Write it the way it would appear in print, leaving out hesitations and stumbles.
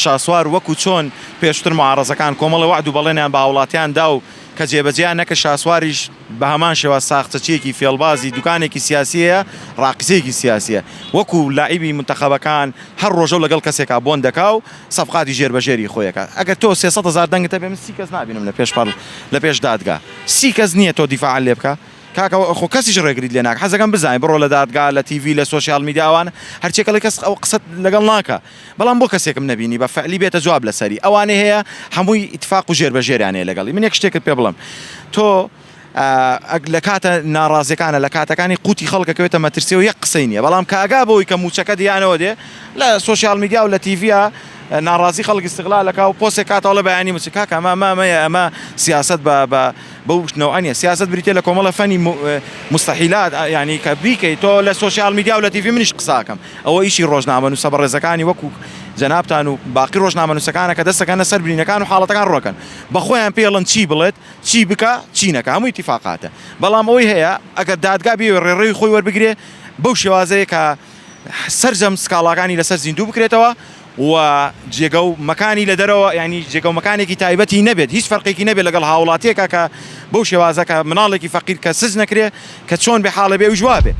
شاسوار وەکو چۆن پێشتر معارەزەکان کۆمەڵی وعد و بەڵێنیان بە هاوڵاتیان دا و کە جێبەجێیان نەکە شاسواریش بە هەمان شێوە ساختەچیەکی فێڵبازی دوکانێکی سیاسیە ڕاقسەیەکی سیاسیە وەکو لاعیبی منتەخەبەکان هەر ڕۆژە و لەگەڵ کەسێکا بۆن دەکا و سەفقاتی ژێربەژێری خۆیەکە ئەگەر تۆ 300,000 دەنگتە بێ من 30 کەس نابینم لە پێش دادگا 30 کەس نییە تۆ دیفاعان لێ بکە کاکە خۆ کەسیش ڕێگریت لێ ناکە حەزەکەم بزانین بڕۆ لە دادگا لە تیڤی لە سۆشیال میدیاوان هەرچێکە لە کەس ئەو قسەت لەگەڵ ناکە بەڵام بۆ کەسێکم نەبینی بە فعلی بێتە جواب لەسەری ئەوانە هەیە هەمووی ئیتفاق و ژێربەژێریانەیە لەگەڵی من یەک شتێکت پێ بڵم تۆ لە کاتە ناڕازیەکانە لە کاتەکانی قوتی خەڵکەکەوێتە مەترسی و یەک قسەی نییە بەڵام کە ئەگا بەوەی کە موچەکە دیانەوە دێ لە سۆشیال میدیا و لە تیڤە ناڕازی خەڵک استقلالەکە و پۆسێک کاتەوە لە بەیانی موچ کاکە ئەمە سیاست بەو نەوعانیە سیاست بریتێ لە کۆمەڵە فەنی مستەحیلات ینی کە بیکەیت تۆ لە سۆشیال میدیا و لە تیڤی منیش قساکەم ئەوە ئیشی ڕۆژنامە نووسە بەڕێزەکانی وەکو جەنابتان و باقی ڕۆژنامە نووسەکانە کە دەستەکەنە سەر برینەکان و حاڵەتەکان ڕۆکەن بەخۆیان پێڵن چی بڵێت چی بکە چی نەکە هەمووی اتفاقاتە بەڵام ئەوەی هەیە ئەگەر دادگا بێ ڕێڕێی خۆی وەربگرێ بەو شێوازەیە کە سەرجەم سکاڵاکانی لەسەر زیندوو بکرێتەوە و جێگە و مەکانی لە دەرەوە ینی جێگە و مەکانێکی تایبەتی نەبێت هیچ فەرقێکی نەبێت لەگەڵ هاوڵاتیەکە کە بەو شێوازەکە مناڵێکی فەقیر کە سز نەکرێ کە چۆن بێ حاڵە بێ و جوابێ